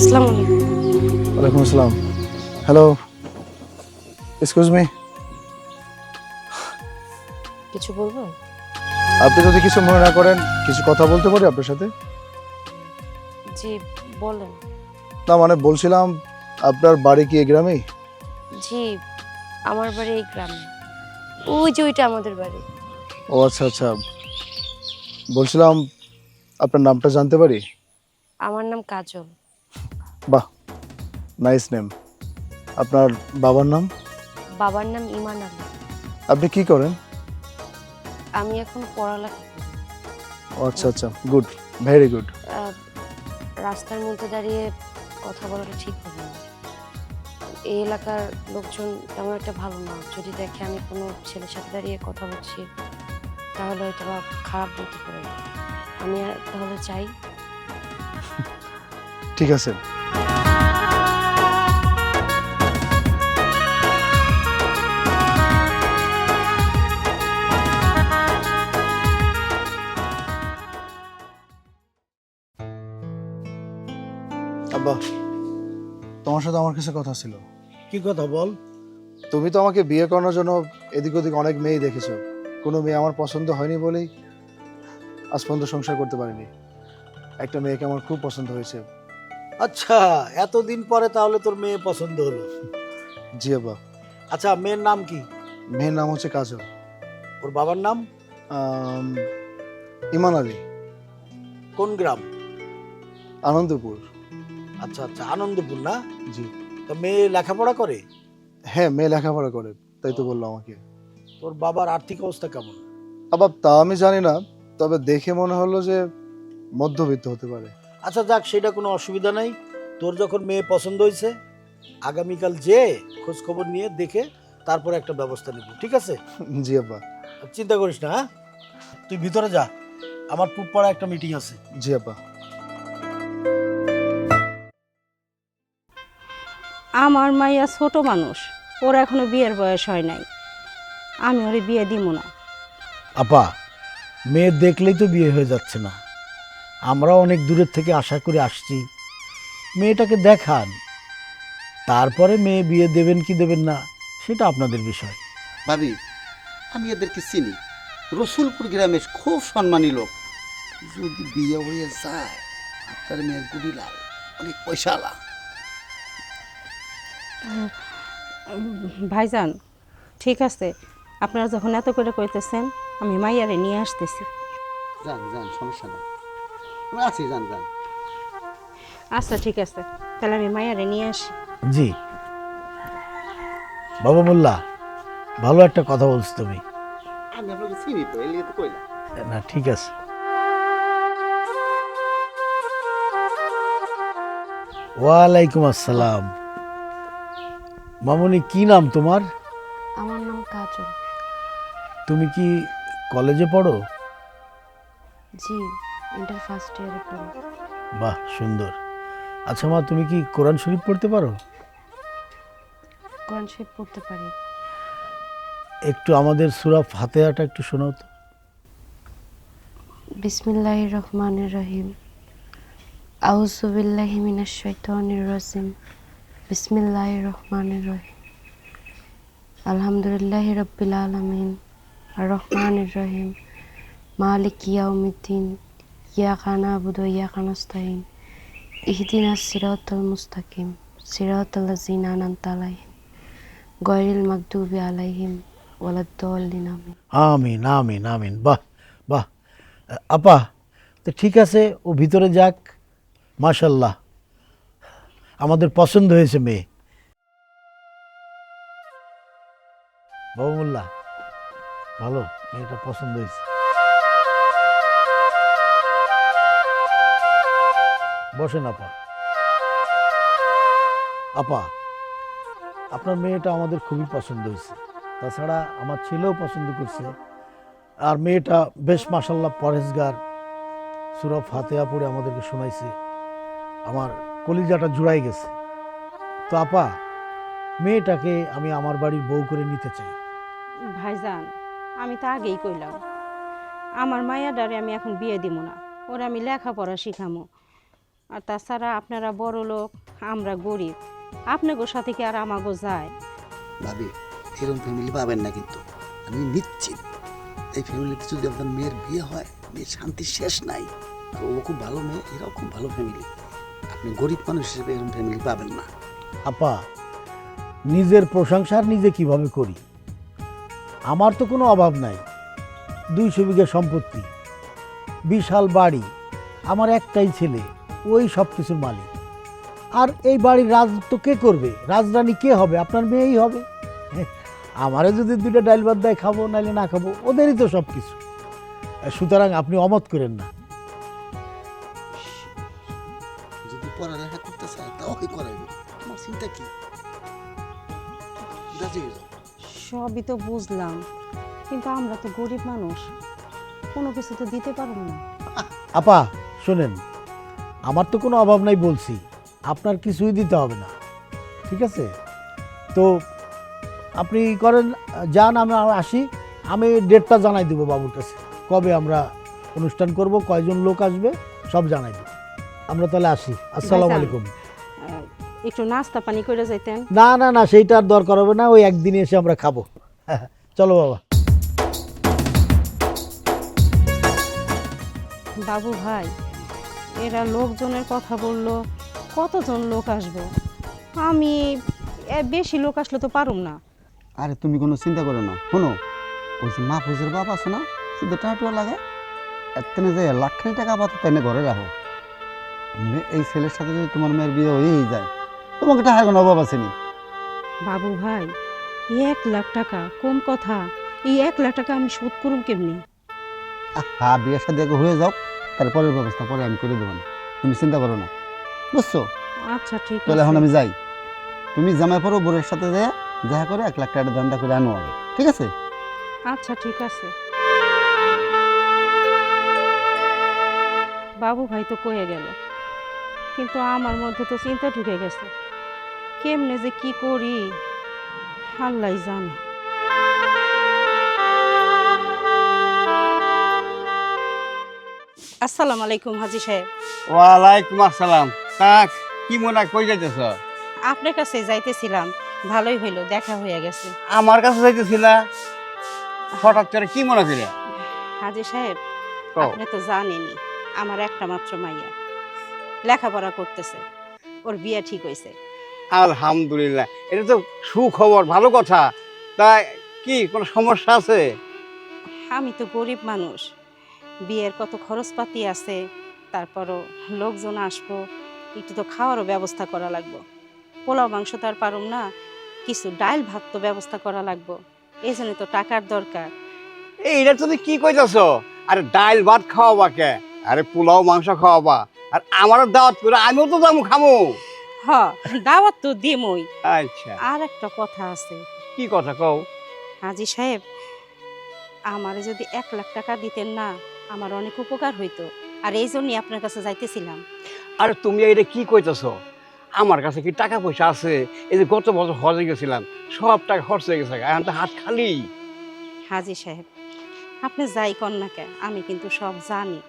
আসসালামু আলাইকুম। ওয়ালাইকুম আসসালাম। Hello, excuse me. কিছু বলবো? আপনি যদি কিছু মনে না করেন, কিছু কথা বলতে পারি আপনার সাথে? জি, বলেন। না মানে বলছিলাম, আপনার বাড়ি কি এই গ্রামেই? জি, আমার বাড়ি এই গ্রামে। ওই যে ওইটা আমাদের বাড়ি। ও আচ্ছা আচ্ছা, বলছিলাম আপনার নামটা জানতে পারি? আমার নাম কাজল। বাহ, নাইস নেম। আপনার বাবার নাম? বাবার নাম ইমান আলী। আপনি কি করেন? আমি এখন পড়ালেখা করি। ও আচ্ছা আচ্ছা, গুড, ভেরি গুড। আহ, রাস্তার মধ্যে দাঁড়িয়ে কথা বলাটা ঠিক হবে না। এই এলাকার লোকজন তেমন একটা ভালো না। যদি দেখে আমি কোনো ছেলের সাথে দাঁড়িয়ে কথা বলছি, তাহলে হয়তো বা খারাপ বলতে পারে। আমি তাহলে চাই। ঠিক আছে। আব্বা, তোমার সাথে আমার কিছু কথা ছিল। কি কথা বল? তুমি তো আমাকে বিয়ে করানোর জন্য এদিক ওদিক অনেক মেয়েই দেখেছো, কোনো মেয়ে আমার পছন্দ হয়নি বলেই আজ পর্যন্ত সংসার করতে পারিনি। একটা মেয়েকে আমার খুব পছন্দ হয়েছে। আচ্ছা, এতদিন পরে তাহলে তোর মেয়ে পছন্দ হলো। জি আব্বা। আচ্ছা, মেয়ের নাম কি? মেয়ের নাম হচ্ছে কাজল। ওর বাবার নাম? আম, ইমান আলী। কোন গ্রাম? আনন্দপুর। আচ্ছা আচ্ছা, আনন্দপুর না? জি। তা মেয়ে লেখাপড়া করে? হ্যাঁ, মেয়ে লেখাপড়া করে, তাই তো বললো আমাকে। তোর বাবার আর্থিক অবস্থা কেমন? আবার তা আমি জানি না, তবে দেখে মনে হলো যে মধ্যবিত্ত হতে পারে। আচ্ছা যাক, সেটা কোনো অসুবিধা নাই। তোর যখন মেয়ে পছন্দ হয়েছে, আগামীকাল যে খোঁজ খবর নিয়ে দেখে তারপরে একটা ব্যবস্থা নেব, ঠিক আছে? জি আব্বা। আর চিন্তা করিস না, হ্যাঁ? তুই ভিতরে যা, আমার পুবপাড়া একটা মিটিং আছে। জি আব্বা। আমার মাইয়া ছোট মানুষ, ওর এখনো বিয়ের বয়স হয় নাই। আমি ওরে বিয়ে দিব না। আপা, মেয়ে দেখলেই তো বিয়ে হয়ে যাচ্ছে না। আমরা অনেক দূরের থেকে আশা করে আসছি, মেয়েটাকে দেখান, তারপরে মেয়ে বিয়ে দেবেন কি দেবেন না সেটা আপনাদের বিষয়। ভাবি, আমি এদেরকে চিনি। রসুলপুর গ্রামের খুব সম্মানী লোক। যদি বিয়ে হয়ে যায়, আপনার মেয়ের গুড়িলাল অনেক পয়সালা। ভাইজান, ঠিক আছে, আপনারা যখন এত করে কইতেছেন, আমি মাইয়ারে নিয়ে আসতেছি। যান যান, সমস্যা নেই, আমি আছি, যান যান। আচ্ছা ঠিক আছে, তাহলে আমি মাইয়ারে নিয়ে আসি। জি বাবা মোল্লা, ভালো একটা কথা বলছো তুমি। আমি আপনাকে চিনি তো, এলিয়ে তো কইলাম। না ঠিক আছে। ওয়ালাইকুম আসসালাম। মামুনি, কি নাম তোমার? আমার নাম কাজল। তুমি কি কলেজে পড়ো? জি, ইন্টার ফার্স্ট ইয়ারে পড়ি। বাহ, সুন্দর। আচ্ছা মা, তুমি কি কোরআন শরীফ পড়তে পারো? কোরআন শরীফ পড়তে পারি। একটু আমাদের সূরা ফাতিহাটা একটু শোনাও তো। বিসমিল্লাহির রহমানির রহিম। আউযু বিল্লাহি মিনাশ শাইতানির রাজিম। বিসমিল্লাহির রহমানির রহিম। আলহামদুলিল্লাহি রাব্বিল আলামিন। আর রহমানির রহিম। মালিকি ইয়াউমিদ্দিন। ইয়াকা না'বুদু ওয়া ইয়াকা নাস্তাইন। ইহদিনাস সিরাতাল মুস্তাকিম। সিরাতাল লাযিনা আন'আমতা আলাইহিম গায়রিল মাগদুবি আলাইহিম ওয়ালাদ-দাল্লিন। আমিন। আমিন আমিন আমিন। বাহ বাহ। আপা, তো ঠিক আছে, ও ভিতরে যাক। মাশাল্লাহ, আমাদের পছন্দ হয়েছে মেয়ে। বাবু মোল্লা, ভালো, মেয়েটা পছন্দ হয়েছে। বসেন আপা। আপা, আপনার মেয়েটা আমাদের খুবই পছন্দ হয়েছে। তাছাড়া আমার ছেলেও পছন্দ করছে। আর মেয়েটা বেশ মাশাল্লাহ পরহেজগার, সূরা ফাতিহা পড়ে আমাদেরকে শোনাইছে। আমার কলিজাটা জুড়াই গেছে। তো আপা, মেয়েটাকে আমি আমার বাড়ির বউ করে নিতে চাই। ভাইজান, আমি তো আগেই কইলাম, আমার মাইয়াডারে আমি এখন বিয়ে দিব না। ওরা আমি লেখাপড়া শিখামো। আর তাছাড়া আপনারা বড় লোক, আমরা গরিব, আপনাদের সাথে কি আর আমাগো যায়? ভাবি এরকম ফ্যামিলি পাবেন না, কিন্তু আমি নিশ্চিত এই ফ্যামিলিতে যদি আপনার মেয়ের বিয়ে হয়, মেয়ের শান্তির শেষ নাই। তো ও খুব ভালো মেয়ে, এরাও খুব ভালো ফ্যামিলি। আপনি গরিব মানুষ হিসেবে এরকম ফ্যামিলি পাবেন না। আপা, নিজের প্রশংসা আর নিজে কিভাবে করি? আমার তো কোনো অভাব নাই, 200 বিঘা সম্পত্তি, বিশাল বাড়ি, আমার একটাই ছেলে, ওই সব কিছুর মালিক। আর এই বাড়ির রাজত্ব কে করবে? রাজরানী কে হবে? আপনার মেয়েই হবে। আমারও যদি 2টা ডাইল ভাত দেয় খাবো, নাইলে না খাবো, ওদেরই তো সব কিছু। সুতরাং আপনি অমত করেন না। যদি পড়ালেখা করতে চায় তাও কি করাইবে, আমার চিন্তা কি? রাজি হয়ে যাও। সবই তো বুঝলাম, কিন্তু আমরা তো গরিব মানুষ, কোনো কিছু তো দিতে পারব না। আপা শোনেন, আমার তো কোনো অভাব নাই বলছি, আপনার কিছুই দিতে হবে না, ঠিক আছে? তো আপনি করেন, যান, আমি আসি। আমি ডেটটা জানাই দেবো বাবুর কাছে, কবে আমরা অনুষ্ঠান করব, কয়জন লোক আসবে, সব জানাই দেবো। আমরা তাহলে আসি। আসসালামু ভাইজান, আলাইকুম। একটু নাস্তা পানি করে যাইতেন। না না না, সেইটা আর দরকার হবে না, ওই একদিনে এসে আমরা খাবো। চলো বাবা। বাবু ভাই, এরা লোকজনের কথা বললো, কতজন লোক আসবে? আমি বেশি লোক আসলে তো পারুম না। আরে তুমি কোনো চিন্তা করো না, শোনো, ওই যে মাহফুজের বাপ আছে না, শুধু টাকা লাগে, এতনে যে লাখখানি টাকা পাতো তেনে ঘরে রাখো। এই ছেলের সাথে যদি তোমার মেয়ের বিয়ে হয়েই যায়, তোমাকে টাকার কোনো অভাব আছে নি। বাবু ভাই, 1 লাখ টাকা কম কথা, এই 1 লাখ টাকা আমি শোধ করুম কেমনি? হ্যাঁ, বিয়ের সাথে আগে হয়ে যাও, তারপরের ব্যবস্থা পরে আমি করে দেবো না, তুমি চিন্তা করো না, বুঝছো? আচ্ছা ঠিক তাহলে আছে। এখন আমি যাই, তুমি জামাই পড়ো, বোরের সাথে দেখা করে 1 লাখ টাকা ধান্দা করে আনো আগে, ঠিক আছে? আচ্ছা ঠিক আছে। বাবু ভাই তো কয়ে গেল, কিন্তু আমার মধ্যে তো চিন্তা ঢুকে গেছে, কেমনে যে কি করি আল্লাহই জানে। আসসালামু আলাইকুম হাজি সাহেব। ওয়ালাইকুম আসসালাম। তা কি মনে কই যাইতেছ? আপনার কাছে যাইতেছিলাম, ভালোই হইলো, দেখা হয়ে গেছে। আমার কাছে যাইতেছিলা হঠাৎ করে, কি মনে করে? হাজি সাহেব, কও। আপনি তো জানেনই আমার একটা মাত্র মাইয়া লেখাপড়া করতেছে, ওর বিয়ে ঠিক হয়েছে। আলহামদুলিল্লাহ, এটা তো সুখবর, ভালো কথা। তা কি কোনো সমস্যা আছে? আমি তো গরিব মানুষ, বিয়ের কত খরচপাতি আছে, তারপরও লোকজন আসবো, একটু তো খাওয়ারও ব্যবস্থা করা লাগবো। পোলাও মাংস তো আর পারুম না, কিছু ডাল ভাত তো ব্যবস্থা করা লাগবো, এই জন্য তো টাকার দরকার। এইটা তুমি কি কইতাছ? আরে ডাইল ভাত খাওয়াবা কে? আরে পোলাও মাংস খাওয়াবা, আর আমারও দাওয়াত করে আমিও তো দাম খামো। হ, দাওয়াত তো দিমই। আচ্ছা, আর একটা কথা আছে কি কথা কও? হাজি সাহেব, আমারে যদি 1 লাখ টাকা দিতেন না, আমার অনেক উপকার হইতো, আর এই জন্যই আপনার কাছে যাইতেছিলাম। আরে তুমি এটা কি কইতাছ? আমার কাছে কি টাকা পয়সা আছে? এই যে গত বছর হজে গেছিলাম, সব টাকা খরচ হয়ে গেছে, এখন তো হাত খালি। হাজি সাহেব, আপনি যাই কন না কেন, আমি কিন্তু সব জানি।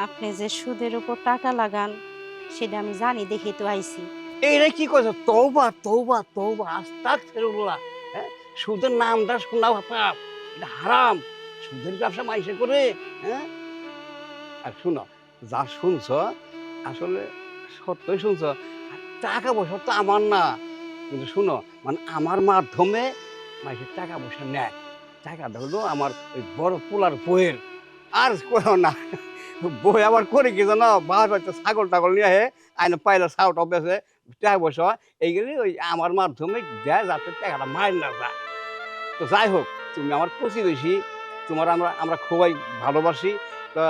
আপনি যে সুদের উপর টাকা লাগান সেটা আমি জানি, দেখে তো আইছি। এইটা কি কইছ? তওবা তওবা তওবা, আস্তাগফিরুল্লাহ। হ্যাঁ, সুদের নামটা শোনা পাপ, এটা হারাম। সুদের ব্যবসা মাইসে করে। হ্যাঁ, আর শুনো, যা শুনছ আসলে সত্যই শুনছ। আর টাকা পয়সা তো আমার না, কিন্তু শুনো, মানে আমার মাধ্যমে মাইসের টাকা পয়সা নেয়। টাকাটা হলো আমার ওই বড় পোলার বইয়ের। আর করো না, বই আবার করে কি জানো, বাস হয়তো ছাগল টাগল নিয়ে আহে, আইনে পাইলে ছাউটা বেছে টাকা পয়সা এইগুলি ওই আমার মাধ্যমে দেয়, যাতে টাকাটা মার না যায়। তো যাই হোক, তুমি আমার প্রতিবেশী, তোমার আমরা আমরা খুবই ভালোবাসি। তা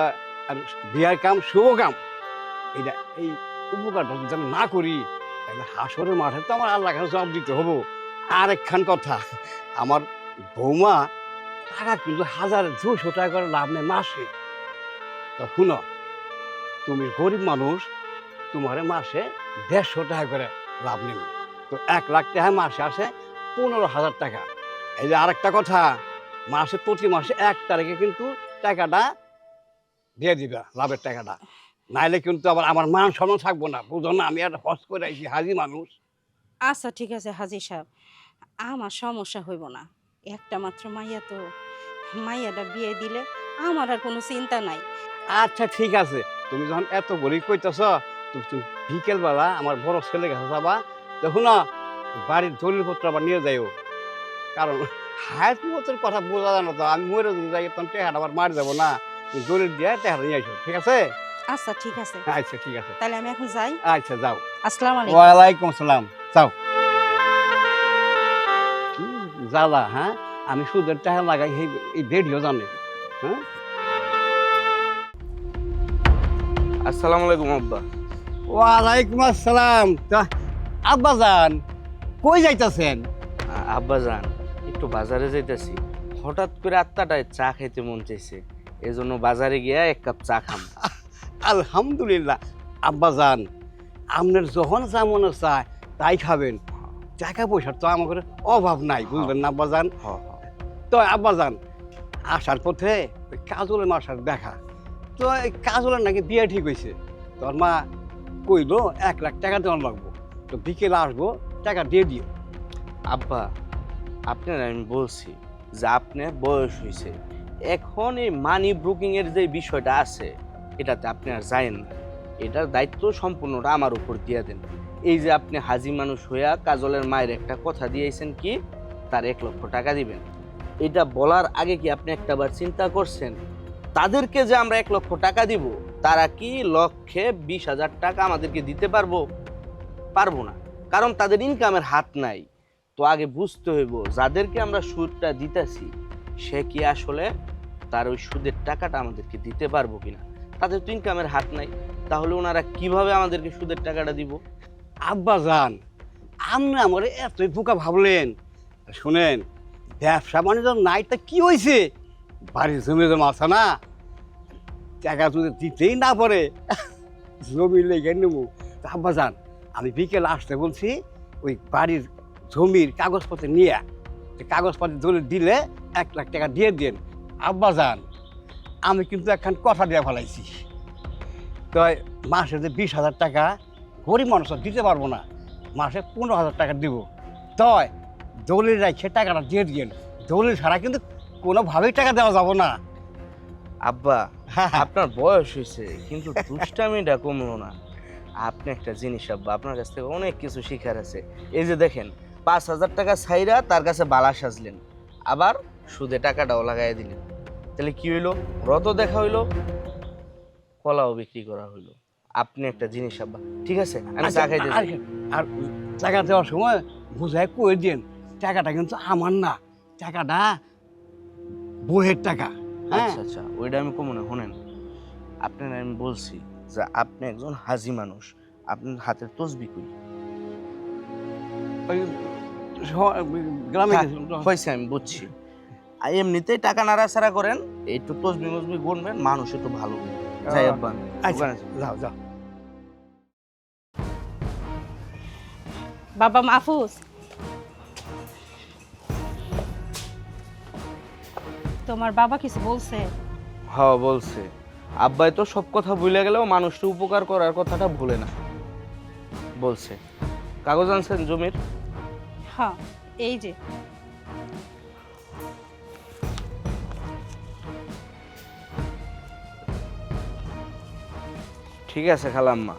আর বিয়ার কাম শুভ কাম, এইটা এই উপকারটা যদি আমি না করি, তাহলে হাসরের মাঠে তো আমার আল্লাহ কাছে জবাব দিতে হবো। আর একখান কথা, আমার বৌমা টাকা কিন্তু 1200 টাকা করে লাভ নেই মাসে। তা শুনো, তুমি গরিব মানুষ, তোমার মাসে 150 টাকা করে লাভ নেবে। তো 1 লাখ টাকা মাসে আসে 15,000 টাকা। এই যে আরেকটা কথা, প্রতি মাসে 1 তারিখে কিন্তু টাকাটা দিয়ে দিবা, লাভের টাকাটা। নাইলে কিন্তু আবার আমার মান সম্মান থাকবো না, বুঝো না? আমি একটা হজ করে আইছি, হাজি মানুষ। আচ্ছা ঠিক আছে হাজি সাহেব, আমার সমস্যা হইব না। একটা মাত্র মাইয়া তো, মাইয়াটা বিয়ে দিলে আমার আর কোনো চিন্তা নাই। আচ্ছা ঠিক আছে, তুমি যখন এত গরিব কইতেছ, তুমি বিকেলবেলা আমার বড় ছেলে কাছে যাবা, দেখো না বাড়ির দলিলপত্র আবার নিয়ে যাইও। কারণ হায়াত মতের কথা বোঝা যায় না তো, আমি মরে যদি যাই তখন টেহাটা আবার মার যাবো না, তুমি দলিল দিয়ে টেহাটা নিয়ে আসো, ঠিক আছে? আচ্ছা ঠিক আছে, আচ্ছা ঠিক আছে, তাহলে আমি এখন যাই। আচ্ছা যাও। আসসালামু আলাইকুম। ওয়ালাইকুম আসসালাম, যাও। কি জ্বালা, হ্যাঁ? আমি সুদের টাকা লাগাই এই ভিডিও জানে, হ্যাঁ? আসসালামু আলাইকুম আব্বা। ওয়ালাইকুম আসসালাম। তা আব্বা যান কই যাইতাছেন? আব্বা যান, একটু বাজারে যাইতেছি। হঠাৎ করে আত্মাটায় চা খাইতে মন চাইছে, এজন্য বাজারে গিয়া এক কাপ চা খাম। আলহামদুলিল্লাহ আব্বা যান, আপনার যখন যা মনে চায় তাই খাবেন। টাকা পয়সার তো আমাদের অভাব নাই, বুঝলেন না আব্বা যান? তো আব্বা যান, আসার পথে ওই কাজলের মাসার দেখা, তো এই কাজলের নাকি বিয়ে ঠিক হয়েছে। তোর মা কইলো 1 লাখ টাকা দেওয়ার লাগবো, তো বিকেলে আসবো, টাকা দিয়ে দিও। আব্বা, আপনার আমি বলছি যে আপনার বয়স হয়েছে, এখন এই মানি ব্রোকিং এর যে বিষয়টা আছে এটাতে আপনি আর যায়েন না। এটার দায়িত্ব সম্পূর্ণটা আমার উপর দিয়ে দেন। এই যে আপনি হাজি মানুষ হইয়া কাজলের মায়ের একটা কথা দিয়েছেন কি তার 1 লক্ষ টাকা দিবেন, এটা বলার আগে কি আপনি একটাবার চিন্তা করছেন তাদেরকে যে আমরা 1 লক্ষ টাকা দিব, তারা কি লক্ষে 20,000 টাকা আমাদেরকে দিতে পারবো না, কারণ তাদের ইনকামের হাত নাই। তো আগে বুঝতে হইব যাদেরকে আমরা সুদটা দিতেছি সে কি আসলে তার ওই সুদের টাকাটা আমাদেরকে দিতে পারবো কিনা। তাদের তো ইনকামের হাত নাই, তাহলে ওনারা কিভাবে আমাদেরকে সুদের টাকাটা দিব? আব্বা যান, আপনি আমার এতই বোকা ভাবলেন? শুনেন, ব্যবসা বাণিজ্য নাই তা কি হয়েছে, বাড়ির জমি জমা আছে না, টাকা যদি দিতেই না পারে জমি লেগে নেবো। আব্বা যান, আমি বিকেলে আসতে বলছি, ওই বাড়ির জমির কাগজপত্র নিয়ে, কাগজপত্র দলিল দিলে 1 লাখ টাকা দিয়ে দেন। আব্বা যান, আমি কিন্তু একখান কথা দিয়ে ফেলাইছি, তো মাসে যে 20,000 টাকা গরিব মানুষ দিতে পারবো না, মাসে 15,000 টাকা দিব। তয় দলিল রাখে টাকাটা দিয়ে দিন, দলিল ছাড়া কিন্তু কোনোভাবেই টাকা দেওয়া যাব না। আব্বা, আপনার বয়স হয়েছে কিন্তু দুষ্টামিটা কমলো না। আপনি একটা জিনিস আব্বা, আপনার কাছ থেকে অনেক কিছু শিখার আছে। এই যে দেখেন, 5,000 টাকা ছাইরা তার কাছে বালা সাজলেন, আবার সুদে টাকাটাও লাগাই দিলেন, তাহলে কি হইলো? রত দেখা হইলো, কলাও বিক্রি করা হইলো। আপনি একটা জিনিস আব্বা, ঠিক আছে আমি চা খাইতে যাই। আর টাকা দেওয়ার সময় বুঝায় কই দিন, টাকাটা কিন্তু আমার না, টাকাটা বইয়ের টাকা। হ্যাঁ, আচ্ছা আচ্ছা, ওইটা আমি কমনে শোনেন, আপনার আমি বলছি যে আপনি একজন হাজি মানুষ, আপনার হাতের তসবি কই? ওই গ্রামে হ্যাঁ, গেছিলাম তো। হয়েছে আমি বুঝছি। আর এমনিতেই টাকা নাড়াচাড়া করেন, একটু তসবি মসবি গুনবেন, মানুষ একটু ভালো যাই আব্বা আমি আচ্ছা দোকানে যাই। যাও যাও। বাবা মাহফুজ, তোমার বাবা কিছু বলছে? হ্যাঁ বলছে, আব্বাই তো সব কথা ভুলে গেলেও মানুষকে উপকার করার কথাটা ভুলে না। বলছে কাগজ আনছেন জমির? হ্যাঁ, এই যে। ঠিক আছে খালাম্মা,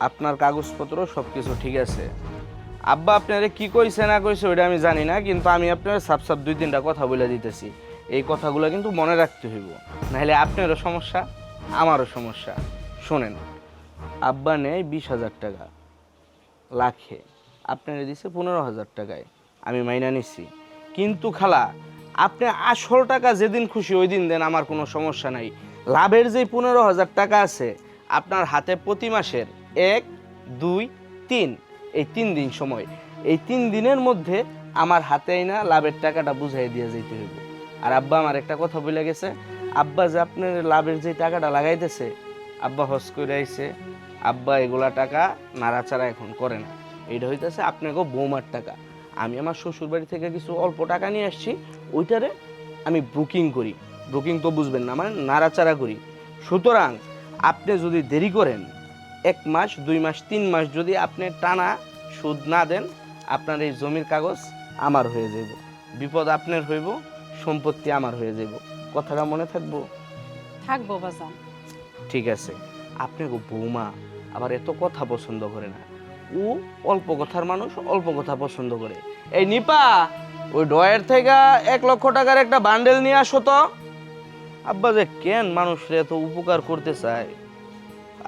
আপনার কাগজপত্র সব কিছু ঠিক আছে। আব্বা আপনারে কি কইছে না কইছে ওইটা আমি জানি না, কিন্তু আমি আপনার সাপ 2-3টা কথা বলে দিতেছি। এই কথাগুলো কিন্তু মনে রাখতে হইব, নাহলে আপনারও সমস্যা আমারও সমস্যা। শোনেন, আব্বা নেয় 20,000 টাকা লাখে, আপনারা দিছে 15,000 টাকায়, আমি মাইনা নিছি। কিন্তু খালা, আপনি আসল টাকা যেদিন খুশি ওই দিন দেন, আমার কোনো সমস্যা নাই। লাভের যে 15,000 টাকা আছে আপনার হাতে প্রতি মাসের 1, 2, 3 এই 3 দিন সময়, এই 3 দিনের মধ্যে আমার হাতে না লাভের টাকাটা বুঝাই দিয়ে যেতে হইব। আর আব্বা আমার একটা কথা বলে গেছে, আব্বা যে আপনার লাভের যে টাকাটা লাগাইতেছে, আব্বা হজ করে আইছে, আব্বা এগুলা টাকা নাড়াচাড়া এখন করে না, এইটা হইতেছে আপনাকে বৌমার টাকা। আমি আমার শ্বশুর বাড়ি থেকে কিছু অল্প টাকা নিয়ে আসছি, ওইটারে আমি বুকিং করি, বুকিং তো বুঝবেন না, মানে নাড়াচাড়া করি। সুতরাং আপনি যদি দেরি করেন 1 মাস 2 মাস 3 মাস যদি আপনি টানা সুদ না দেন, আপনার এই জমির কাগজ আমার হয়ে যাইব, বিপদ আপনার হইব, সম্পত্তি আমার হয়ে যাইব। কথাটা মনে থাকবো? থাকবো বাজান। ঠিক আছে। আপনার বৌমা আবার এত কথা পছন্দ করে না, ও অল্প কথার মানুষ, অল্প কথা পছন্দ করে। এই নিপা, ওই ডয়ের থেকে 1 লক্ষ টাকার একটা বান্ডেল নিয়ে আসো তো। আব্বা যে কেন মানুষের এত উপকার করতে চায়,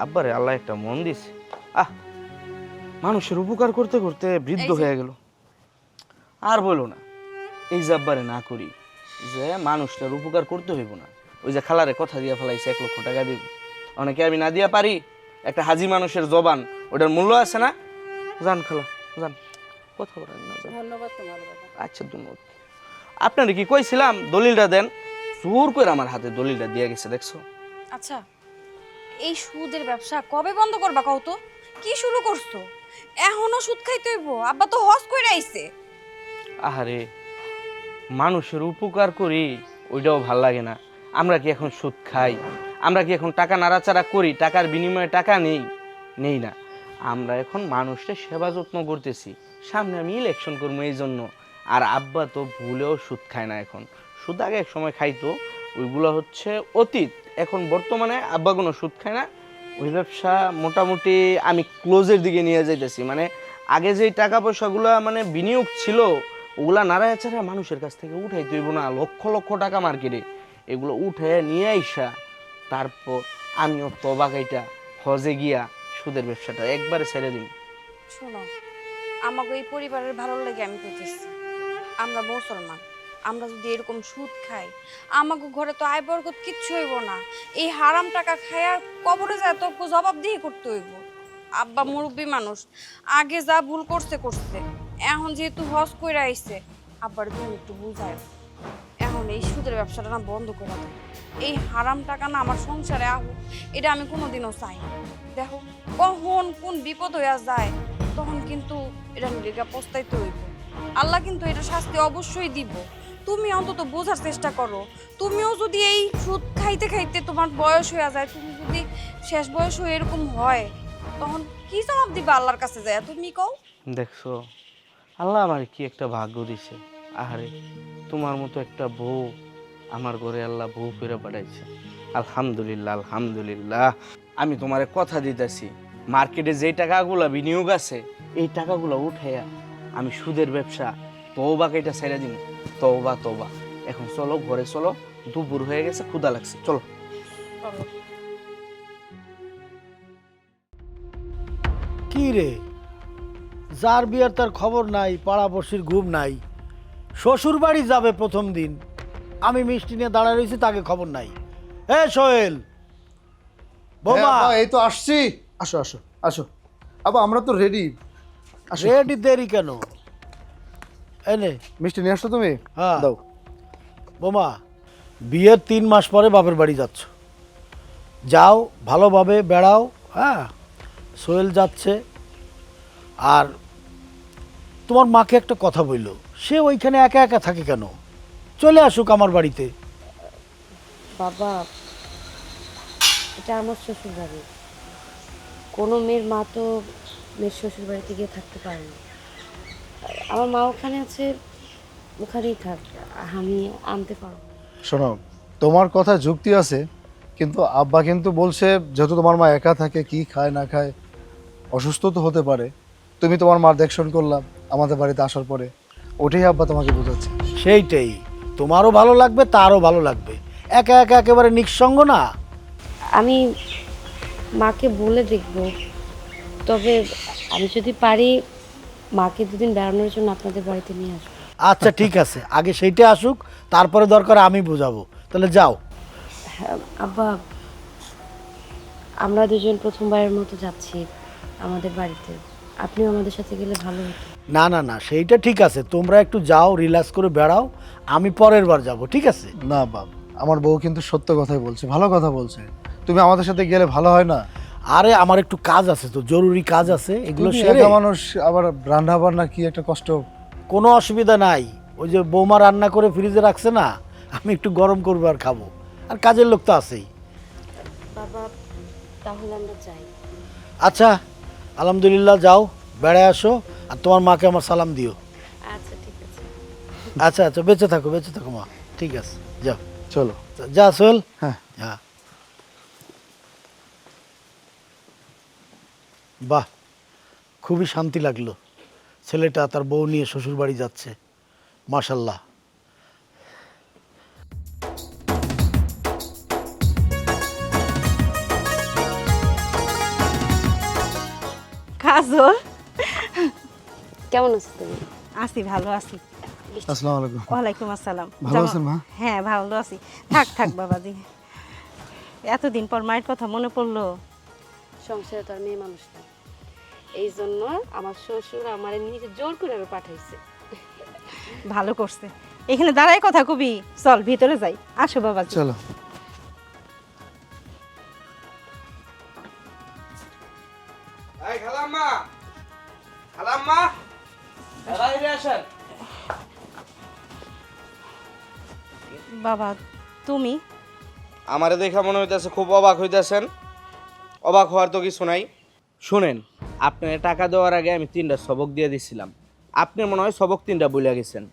আব্বারে আল্লাহ একটা মন দিছে। মানুষের উপকার করতে করতে বৃদ্ধ হয়ে গেল। আর বলো না, এই যে আব্বারে না করি যে মানুষটার উপকার করতে হইব না, ওই যে খালারে কথা দিয়া ফেলাইছে 1 লক্ষ টাকা দিব, অনেকে আমি না দিয়া পারি? একটা হাজি মানুষের জবান, ওটার মূল্য আছে না? জান খালা জান, কথা বলেন না জান। ধন্যবাদ তোমার বাবা। আচ্ছা ধন্যবাদ। আপনারে কি কইছিলাম দলিলটা দেন, জোর করে আমার হাতে দলিলটা দিয়ে গেছে, দেখছো? আচ্ছা, এই সুদের ব্যবসা কবে বন্ধ করবা কও তো? কি শুরু করছো? এখনো সুদ খাইতে হইব? আব্বা তো হজ কইরা আইছে। আহারে, মানুষের উপকার করি ওইটাও ভাল লাগে না? আমরা কি এখন সুদ খাই? আমরা কি এখন টাকা নাড়াচাড়া করি? টাকার বিনিময়ে টাকা নেই না। আমরা এখন মানুষের সেবা যত্ন করতেছি। সামনে আমি ইলেকশন করবো এই জন্য। আর আব্বা তো ভুলেও সুদ খায় না এখন। সুদ আগে এক সময় খাইতো, ওইগুলো হচ্ছে অতীত। এখন বর্তমানে আব্বা কোনো সুদ খায় না। ওই ব্যবসা মোটামুটি আমি ক্লোজের দিকে নিয়ে যাইতেছি। মানে আগে যেই টাকা পয়সাগুলো মানে বিনিয়োগ ছিল, ওগুলা নাড়াচাড়া মানুষের কাছ থেকে উঠাই তুইব না, লক্ষ লক্ষ টাকা মার্কেটে এগুলো উঠে নিয়ে আইসা তারপর আমিও তবা কাইটা হজে গিয়া সুদের ব্যবসাটা একবারে ছেড়ে দিন। শোনো, আমাকে এই পরিবারের ভালো লাগে আমি কইতেছি, আমরা মুসলমান, আমরা যদি এরকম সুদ খাই, আমাকে ঘরে তো আয় বরকত কিচ্ছু হইব না। এই হারাম টাকা খায়া কবরে যায় তো জবাব দিয়ে করতে হইব। আব্বা মুরব্বী মানুষ, আগে যা ভুল করছে করছে, এখন যেহেতু হজ কইরা আইছে, আব্বার তুমি একটু বুঝায় এখন এই সুদের ব্যবসাটা না বন্ধ করে দাও। এই হারাম টাকা না আমার সংসারে আহুক, এটা আমি কোনোদিনও চাই না। দেখো কখন কোন বিপদ হইয়া যায়, তখন কিন্তু এটা নিজেকে পস্তাইতে হইব। আল্লাহ কিন্তু এটা শাস্তি অবশ্যই দিব। তুমি অন্তত বোঝার চেষ্টা করো। তুমিও যদি এই সুদ খাইতে খাইতে তোমার বয়স হয়ে যায়, তুমি যদি শেষ বয়স হয়ে এরকম হয়, তখন কি জবাব দিবা আল্লাহর কাছে যায়? তুমি কও। দেখছো, আল্লাহ আমার কি একটা ভাগ্য দিছে। আহারে, তোমার মতো একটা বউ আমার ঘরে আল্লাহ বউ ফিরে পাঠাইছে। আলহামদুলিল্লাহ, আলহামদুলিল্লাহ। আমি তোমারে কথা দিতেছি, মার্কেটে যেই টাকাগুলো বিনিয়োগ আছে, এই টাকাগুলো উঠাইয়া আমি সুদের ব্যবসা তওবা কেটা ছেড়ে দিব। তওবা তওবা। এখন চলো ঘরে চলো, দুপুর হয়ে গেছে, ক্ষুধা লাগছে, চলো। কি রে, যার বিয়ার তার খবর নাই, পাড়াপড়শির ঘুম নাই। শ্বশুর বাড়ি যাবে প্রথম দিন, আমি মিষ্টি নিয়ে দাঁড়ায় রয়েছি, তাকে খবর নাই। এ সোহেল, বৌমা, হ্যাঁ, এই তো আসছি। আসো আসো আসো আবার, আমরা তো রেডি। রেডি দেরি কেন? এনে মিষ্টি নিয়ে আসছো তুমি? হ্যাঁ। দাও। বোমা, বিয়ের 3 মাস পরে বাপের বাড়ি যাচ্ছ, যাও ভালোভাবে বেড়াও। হ্যাঁ, সোহেল যাচ্ছে। আর তোমার মাকে একটা কথা বললো, সে ওইখানে একা একা থাকে কেন? চলে আসুক আমার বাড়িতে। বাবা, এটা আমার শ্বশুর বাড়ি। কোনো মেয়ের মা তো মেয়ের শ্বশুর বাড়িতে গিয়ে থাকতে পারে না। আমার মা ওখানে আছে, ওখানেই থাক, আমি আনতে পারবো। শোনো, তোমার কথা যুক্তি আছে, কিন্তু আব্বা কিন্তু বলছে যেহেতু তোমার মা একা থাকে, কি খায় না খায়, অসুস্থ তো হতে পারে। তুমি তোমার মার দেখশন করলাম আমাদের বাড়িতে আসার পরে, ওটাই আব্বা তোমাকে বোঝাচ্ছে। সেইটাই, তোমারও ভালো লাগবে, তারও ভালো লাগবে। একা একা একেবারে নিঃসঙ্গ না। আমি মাকে বলে দেখব, তবে আমি যদি পারি মাকে 2 দিন বেড়ানোর জন্য আপনাদের বাড়িতে নিয়ে আসবো। আচ্ছা ঠিক আছে, আগে সেইটা আসুক, তারপরে দরকার আমি বোঝাবো। তাহলে যাও। হ্যাঁ, আব্বা, আমরা 2জন প্রথমবারের মতো যাচ্ছি আমাদের বাড়িতে, আপনিও আমাদের সাথে গেলে ভালো হতো। না না না, সেইটা ঠিক আছে, তোমরা একটু যাও, রিল্যাক্স করে বেড়াও, আমি পরের বার যাব, ঠিক আছে? না বাপ, আমার বউ কিন্তু সত্য কথাই বলছে, ভালো কথা বলছে। তুমি আমাদের সাথে গেলে ভালো হয় না? আরে আমার একটু কাজ আছে, তো জরুরি কাজ আছে, এগুলো তুমি সেরে একা মানুষ, আবার রান্না বান্না কি একটা কষ্ট। কোনো অসুবিধা নাই। ওই যে বৌমা রান্না করে ফ্রিজে রাখছে না, আমি একটু গরম করবো আর খাবো। আর কাজের লোক তো আছেই। বাবা, তাহলে আমরা যাই। আচ্ছা, আলহামদুলিল্লাহ, যাও, বেড়ায় আসো, আর তোমার মাকে আমার সালাম দিও। আচ্ছা ঠিক আছে। আচ্ছা আচ্ছা, বেঁচে থাকো মা। ঠিক আছে, যাও। চলো। যা সোহেল। হ্যাঁ। হ্যাঁ। বাহ, খুবই শান্তি লাগলো। ছেলেটা তার বউ নিয়ে শ্বশুর বাড়ি যাচ্ছে, মাশাল্লাহ। কাজল, কেমন আছো তুমি? আছি, ভালো আছি। আসসালামু আলাইকুম। ওয়ালাইকুম আসসালাম। ভালো আছেন মা? হ্যাঁ, ভালো আছি। থাক থাক বাবাজি, এতদিন পর মায়ের কথা মনে পড়লো। সংসারে তো আর মেয়ে মানুষ না, এই জন্য আমার শ্বশুর আমার নিজে জোর করে আরো পাঠাইছে। ভালো করছে। এখানে দাঁড়ায় কথা কবি, চল ভিতরে যাই। আসো বাবাজি। চলো। এই খালাম্মা, খালাম্মা, বাইরে আসেন। বাবা, তুমি? আমারে দেখা মনে হইতেছে খুব অবাক হইতেছেন। অবাক হওয়ার তো কিছু নাই। শুনেন, আপনার টাকা দেওয়ার আগে আমি 3টা সবক দিয়ে দিছিলাম। আপনি মনে হয় সবক 3টা ভুলে গেছেন।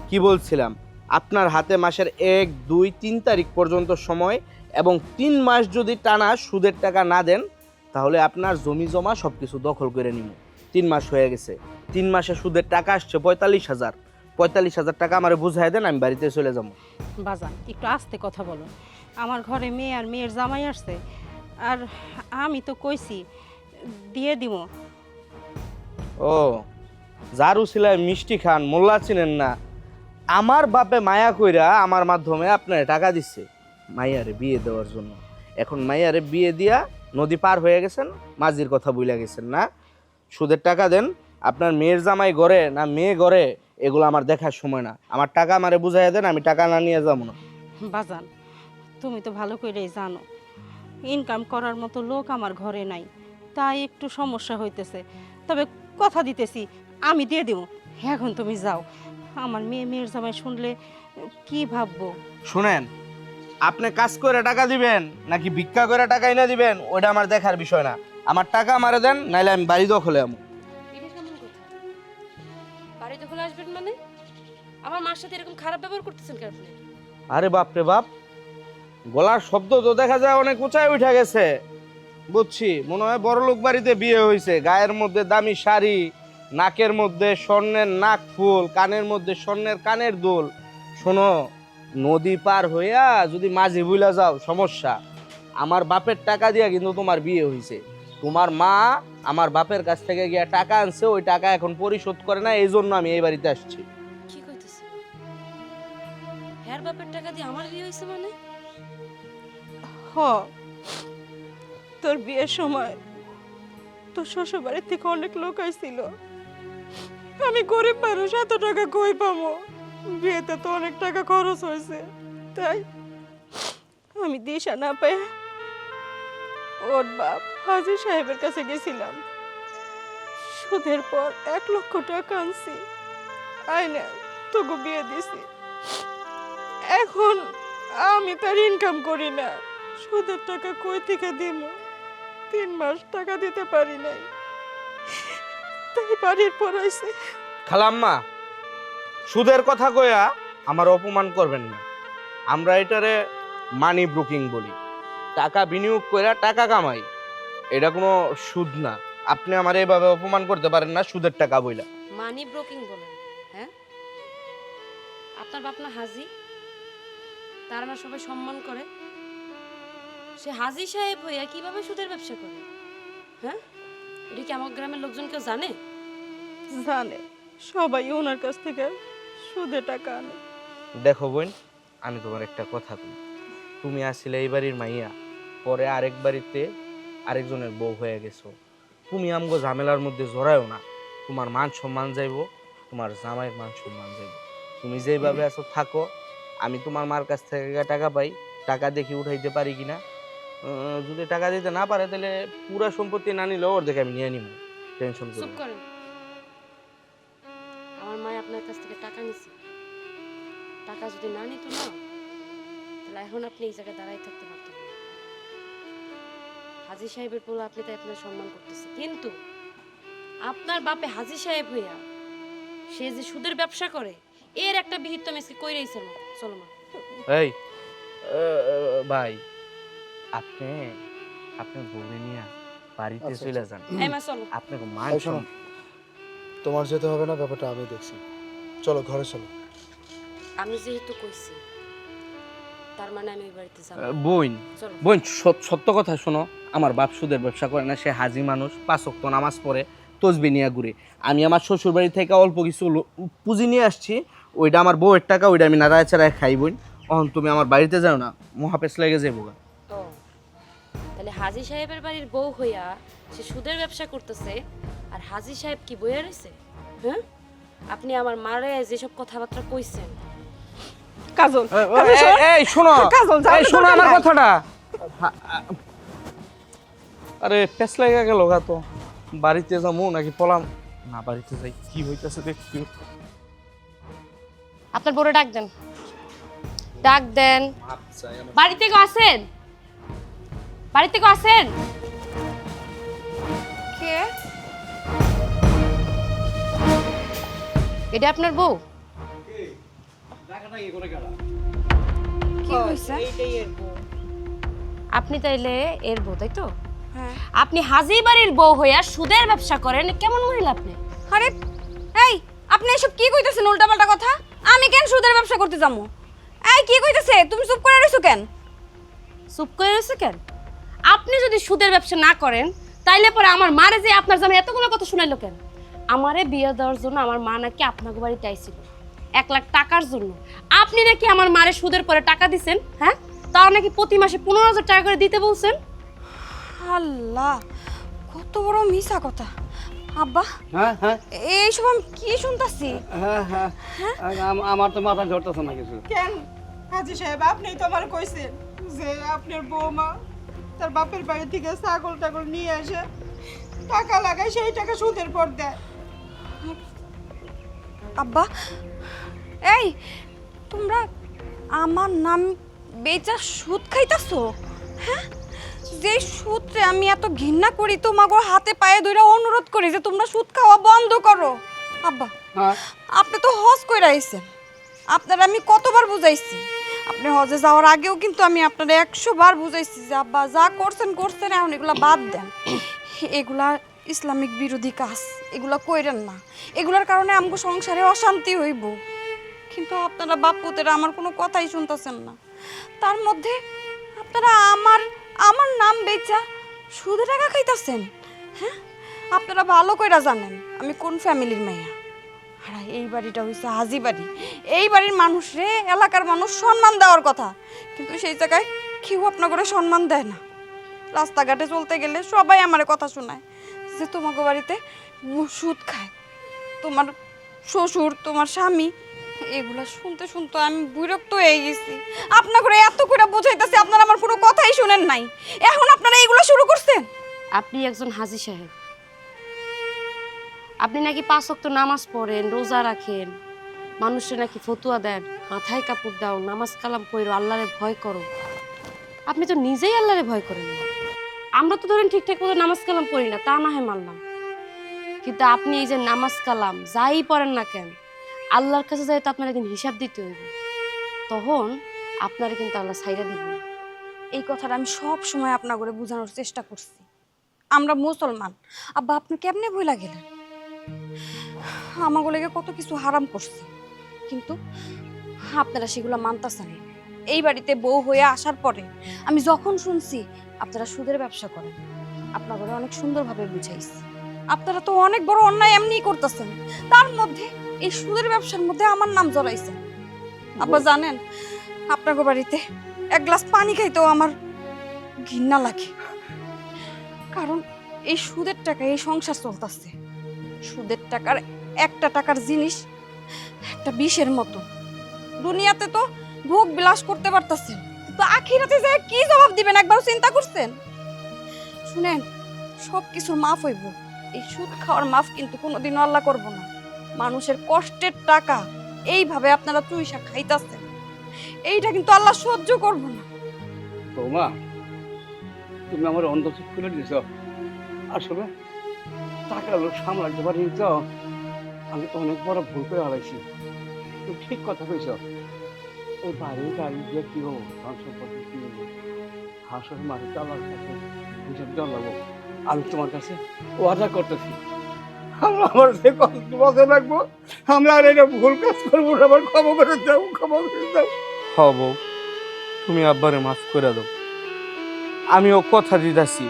কি বলছিলাম? আপনার হাতে মাসের 1, 2, 3 তারিখ পর্যন্ত সময়, এবং 3 মাস যদি টানা সুদের টাকা না দেন তাহলে আপনার জমি জমা সব কিছু দখল করে নিব। 3 মাস হয়ে গেছে, 3 মাসে সুদের টাকা আসছে 45,000। 45,000 টাকা আমারে বুঝাই দেন, আমি বাড়িতে চলে যাবো। বাজান, একটু আস্তে কথা বলো। আমার ঘরে মেয়ে আর মেয়ের জামাই আসছে, আর আমি তো কইছি দিয়ে দিব। ও, জারু ছিলায় মিষ্টি খান, মোল্লা চিনেন না। আমার বাপে মায়া কইরা আমার মাধ্যমে আপনার টাকা দিচ্ছে মাইয়ারে বিয়ে দেওয়ার জন্য। এখন মাইয়ারে বিয়ে দিয়া নদী পার হয়ে গেছেন, মাঝির কথা বইলা গেছেন না। সুদের টাকা দেন। আপনার মেয়ের জামাই ঘরে না মেয়ে ঘরে, এগুলো আমার দেখার সময় না। আমার টাকা আমারে বুঝাইয়া দেন, আমি টাকা না নিয়ে যাবো না। বাজান, তুমি তো ভালো করেই জানো ইনকাম করার মতো লোক আমার ঘরে নাই, তাই একটু সমস্যা হইতেছে। তবে কথা দিতেছি আমি দিয়ে দিব। এখন তুমি যাও, আমার মেয়ের জামাই শুনলে কি ভাববো। শুনেন, আপনি কাজ করে টাকা দিবেন নাকি ভিক্ষা করে টাকা এনে দিবেন ওইটা আমার দেখার বিষয় না। আমার টাকা আমারে দেন, নাইলে আমি বাড়ি দখলে আমু। এটা কেমন কথা? বাড়ি দখলে আসবেন মানে? আমার মার সাথে এরকম খারাপ ব্যবহার করতেছেন কেন আপনি? আরে বাপ রে বাপ, গলার শব্দ তো দেখা যায় অনেক উঁচায় উঠে গেছে। বুঝছি, মনে হয় বড় লোক বাড়িতে বিয়ে হয়েছে। গায়ের মধ্যে দামি শাড়ি, নাকের মধ্যে স্বর্ণের নাক ফুল, কানের মধ্যে স্বর্ণের কানের দুল। শোনো, নদী পার হইয়া যদি মাঝি বুইলা যাও সমস্যা। আমার বাপের টাকা দিয়া কিন্তু তোমার বিয়ে হয়েছে। তোমার মা আমার বাপের কাছ থেকে গিয়া টাকা আনছে, ওই টাকা এখন পরিশোধ করে না, এই জন্য আমি এই বাড়িতে আসছি। কি কইতেছেন? হ্যার বাপের টাকা দিয়ে আমার বিয়ে হয়েছে মানে? হ, তোর বিয়ের সময় তোর শ্বশুর বাড়ির থেকে অনেক লোক আইছিল। আমি গরিব মানুষ, এত টাকা কই পাবো? বিয়েতে তো অনেক টাকা খরচ হয়েছে, তাই আমি দিশা না পাই ওর বাপ হাজি সাহেবের কাছে গেছিলাম। সুদের পর 1 লক্ষ টাকা আনছি, আইনে তোকে বিয়ে দিছি। এখন আমি তার ইনকাম করি না, সুদের টাকা কই থেকে দিব? 3 মাস টাকা দিতে পারি নাই, তাই বাড়ির পড়াইছে। খালাম্মা, সুদের কথা কইয়া আমার অপমান করবেন না। আমরা এটারে মানি ব্রোকিং বলি। টাকা বিনিয়োগ কইরা টাকা কামাই, এটা কোনো সুদ না। আপনি আমার এইভাবে অপমান করতে পারেন না সুদের টাকা বইলা। মানি ব্রোকিং বলেন? হ্যাঁ, আপনার বাপ না হাজি, তার না সবাই সম্মান করে। সে হাজি সাহেব হইয়া কিভাবে সুদের ব্যবসা করে? হ্যাঁ, এটা কি আমার গ্রামের লোকজন কেউ জানে? জানে, সবাই ওনার কাছ থেকে সুদে টাকা আনে। দেখো বোন, আমি তোমার একটা কথা বলি। তুমি আসলে এই বাড়ির মাইয়া, পরে আরেক বাড়িতে আরেকজনের বউ হয়ে গেছো। তুমি আমগো ঝামেলার মধ্যে জড়ায়ও না। তোমার মান সম্মান যাইবো, তোমার জামাইয়ের মান সম্মান যাইবো। তুমি যেইভাবে আছো থাকো। আমি তোমার মার কাছ থেকে টাকা পাই, টাকা দেখি উঠাইতে পারি কিনা। যদি টাকা দিতে না পারে তাহলে পুরো সম্পত্তি না নিলেও ওর দেখে আমি নিয়ে নিব। টেনশন করো চুপ করেন। আমার মা আপনার কাছ থেকে টাকা নিছে, টাকা যদি না নিত না তাহলে এখন আপনি এই জায়গায় দাঁড়াই থাকতে পারতেন না। হাজী সাহেবের পোলা, আপনি তাই আপনার সম্মান করতেছে, কিন্তু আপনার বাপে হাজী সাহেব হইয়া সে যে সুদের ব্যবসা করে এর একটা বিহিত তো মেসকে কই রইছে মা। চলো মা। এই ভাই, আপনি আপনার বউকে নিয়ে বাড়িতে আচ্ছা, চলে যান। এই মা চলো। আপনাকে মান এই শোনো, তোমার যেতে হবে না, ব্যাপারটা আমি দেখছি। চলো ঘরে চলো। আমি যেহেতু কইছি তার মানে আমি ওই বাড়িতে যাব। বোন চলো। বোন, সত্য কথা শোনো, আমার বাপ সুদের ব্যবসা করে না, সে হাজি মানুষ, 5 ওয়াক্ত নামাজ পড়ে, তসবি নিয়ে ঘুরে। আমি আমার শ্বশুর বাড়ি থেকে অল্প কিছু পুঁজি নিয়ে আসছি, ওইটা আমার বউয়ের টাকা, ওইটা আমি নাড়ায় চাড়ায় খাই। বোন, অহন তুমি আমার বাড়িতে যাও না, মহাপেশ লেগে যাবো। ও তাহলে হাজী সাহেবের বাড়ির বউ হইয়া সে সুদের ব্যবসা করতেছে, আর হাজী সাহেব কি বইয়া রইছে? হ্যাঁ, আপনি আমার মারে যেসব কথাবার্তা কইছেন। কাজল, এই শোনো, কাজল, যাও এই তো শোনো দরকার আমার নাই। কথাটা। আরে পেছ লাগা গেল গা, তো বাড়িতে যাবো নাকি পলাম না, বাড়িতে যাই, কি হইতাছে দেখি। আপনার বউরে ডাক দেন, ডাক দেন। বাড়িতে কেউ আছেন? বাড়িতে কেউ আছেন? কে? এটা আপনার বউ? কি হইছে? আপনি তাইলে এর বউ, তাই তো? হ্যাঁ। আপনি হাজী বাড়ির বউ হইয়া সুদের ব্যবসা করেন, কেমন মহিলা আপনি? আরে এই, আপনি এসব কি কইতেছেন উল্টাপাল্টা কথা? আমি কেন সুদের ব্যবসা করতে যাবো? এই কি কইতেছে? তুমি চুপ করে রইছো কেন? চুপ করে রয়েছে কেন? আপনি যদি সুদের ব্যবসা না করেন তাইলে পরে আমার মারে যে আপনার জামাই এতগুলো কথা শুনাইলো কেন? আমারে বিয়ে দেওয়ার জন্য আমার মা নাকি আপনাকে বাড়িতে আইছিল 1 লাখ টাকার জন্য। আপনি নাকি আমার মারে সুদের পরে টাকা দিছেন, হ্যাঁ? তাও নাকি প্রতি মাসে 15,000 টাকা করে দিতে বলছেন। আল্লাহ, কত বড় মিছা কথা! আব্বা, হ্যাঁ হ্যাঁ এইসব আমি কি শুনতাছি? হ্যাঁ হ্যাঁ আমার তো মাথা ধরতেছে না কিছু। কেন হাজি সাহেব, আপনিই তো আমার কইছেন যে আপনার বৌমা তার বাপের বাড়ি থেকে ছাগল টাগল নিয়ে আসে, টাকা লাগায়, সেই টাকা সুদের পর দেয়। আব্বা, এই তোমরা আমার নাম বেচা সুদ খাইতাছো? হ্যাঁ, যে সুদরে আমি এত ঘৃণা করি, তোমাকে হাতে পায়ে ধরে অনুরোধ করি যে তোমরা সুদ খাওয়া বন্ধ করো। আব্বা, হ্যাঁ আপনি তো হজ কইরা আইছেন, আপনারা আমি কতবার বুঝাইছি। আপনি হজে যাওয়ার আগেও কিন্তু আমি আপনারা 100 বার বুঝাইছি যে আব্বা যা করছেন করছেন, এখন এগুলা বাদ দেন, এগুলা ইসলামিক বিরোধী কাজ, এগুলা কইরেন না, এগুলার কারণে আমগো সংসারে অশান্তি হইব। কিন্তু আপনারা বাপ পুতেরা আমার কোনো কথাই শুনতেছেন না। তার মধ্যে আপনারা আমার নাম বেচা সুদে টাকা খাইতেছেন। হ্যাঁ, আপনারা ভালো কইরা জানেন আমি কোন ফ্যামিলির মেয়ে। আর এই বাড়িটা হইছে হাজি বাড়ি, এই বাড়ির মানুষরে এলাকার মানুষ সম্মান দেওয়ার কথা, কিন্তু সেই জায়গায় কেউ আপনাকে সম্মান দেয় না। রাস্তাঘাটে চলতে গেলে সবাই আমারে কথা শোনায় যে তোমাকে বাড়িতে সুদ খায়, তোমার শ্বশুর, তোমার স্বামী। এগুলা শুনতে শুনতে আমি বিরক্ত হয়ে গেছি। আপনার করে এত করে বুঝাইতেছি, আপনারা আমার কোনো কথাই শুনেন নাই, এখন আপনারা এগুলো শুরু করছেন। আপনি একজন হাজী সাহেব, আপনি নাকি 5 ওয়াক্ত নামাজ পড়েন, রোজা রাখেন, মানুষের নাকি ফতুয়া দেন, মাথায় কাপড় দাও, নামাজ কালাম পড়ো, আল্লাহরে ভয় করো। আপনি তো নিজেই আল্লাহরে ভয় করেন না। আমরা তো ধরেন ঠিকঠাক মতো নামাজ কালাম পড়ি না, তা না হয় মানলাম, কিন্তু আপনি এই যে নামাজ কালাম যাই পড়েন না কেন, আল্লাহর কাছে যাই তো আপনার একদিন হিসাব দিতে হইবে, তখন আপনারা কিন্তু আল্লাহ ছাইরা দিবেন। এই কথাটা আমি সব সময় আপনার করে বোঝানোর চেষ্টা করছি, আমরা মুসলমান। আব্বা, আপনি কেমনে ভুলা গেলেন? আমাগুলোকে কত কিছু হারাম করছে, কিন্তু আপনারা সেগুলো মানতেছেন না। এই বাড়িতে বউ হয়ে আসার পরে আমি যখন শুনছি আপনারা সুদের ব্যবসা করেন, আপনাদের অনেক সুন্দরভাবে বুঝাইছি। আপনারা তো অনেক বড় অন্যায় এমনিই করতেছেন, তার মধ্যে এই সুদের ব্যবসার মধ্যে আমার নাম জড়াইছেন। আব্বা জানেন, আপনাদের বাড়িতে 1 গ্লাস পানি খাইতেও আমার ঘৃণা লাগে, কারণ এই সুদের টাকা এই সংসার চলতেছে। সুদের টাকার একটা টাকার জিনিস একটা বিষের মতো। দুনিয়াতে তো ভোগ বিলাস করতে পারতেছেন, কিন্তু আখিরাতে যে কি জবাব দিবেন একবারও চিন্তা করছেন? শুনেন, সব কিছুর মাফ হইব, এই সুদ খাওয়ার মাফ কিন্তু কোনোদিনও আল্লাহ করব না। মানুষের কষ্টের টাকা এইভাবে আপনারা চুইসা খাইতাছেন, এইটা কিন্তু আল্লাহ সহ্য করব না। বৌমা, তুমি আমার অন্ধচোখ খুলে দিয়েছ। আসলে টাকা লোক সামলাতে পারিনি তো, আমি তো অনেক বড় ভুল করে হারাইছি। তুমি ঠিক কথা কইছ। ওই বাড়ি গাড়ি দিয়ে কি হবো, ধন সম্পত্তি কি হবো, হাঁসের মাঝে চালার কাছে হিসাব দেওয়া লাগবো। আমি তোমার কাছে ওয়াদা করতেছি, আমরা আমার যে কত বছর লাগবো, আমরা আর এটা ভুল কাজ করবো না। আমার ক্ষমা করে দাও, ক্ষমা করে দাও। হব, তুমি আব্বারে মাফ করে দাও। আমিও কথা দিতেছি,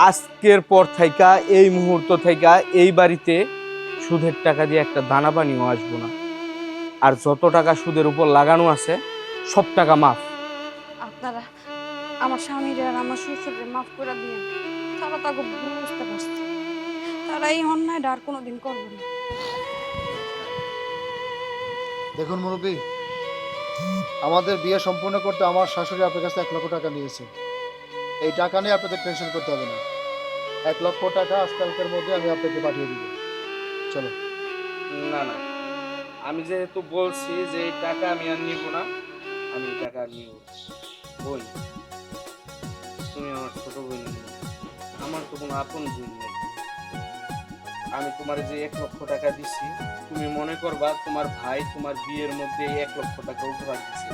আজকের পর থাইকা এই মুহূর্ত থাইকা এই বাড়িতে সুদের টাকা দিয়ে একটা দানা পানিও আসবো না। আর যত টাকা সুদের উপর লাগানো আছে সব টাকা মাফ। আপনারা আমার স্বামীর আর আমার শ্বশুরকে মাফ করে দিয়েন। তারা তাকে ভুল বুঝতে পারছে, তারা এই অন্যায়টা আর কোনোদিন করবে না। দেখুন মুরব্বী, আমাদের বিয়ে সম্পূর্ণ করতে আমার শাশুড়ি আপনার কাছে 1 লক্ষ টাকা নিয়েছে। এই টাকা নিয়ে আপনাদের টেনশন করতে হবে না। 1 লক্ষ টাকা আজকালকার মধ্যে আমি আপনাকে পাঠিয়ে দিব। চলো। না না, আমি যেহেতু বলছি যে এই টাকা আমি আর নিব না, আমি এই টাকা আর নিব। বোন, তুমি আমার ছোট বোন, আমার তো কোনো আপন বোন নেই। আমি তোমার যে 1 লক্ষ টাকা দিছি, তুমি মনে করবা তোমার ভাই তোমার বিয়ের মধ্যে এই 1 লক্ষ টাকা উপহার দিছে।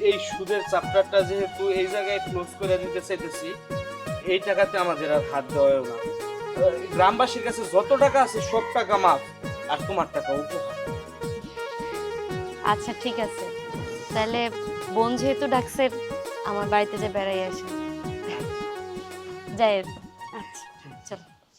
এই সুদের চ্যাপ্টারটা যেহেতু এই জায়গায় ক্লোজ করে দিতে চাইতেছি, এই টাকাতে আমাদের আর হাত দেওয়াও না। গ্রামবাসীর কাছে যত টাকা আছে সব টাকা মাফ, আর তোমার টাকা উপহার। আচ্ছা ঠিক আছে, তাহলে বোন যেহেতু ডাকছে আমার বাড়িতে যে বেড়াই আসে যাই।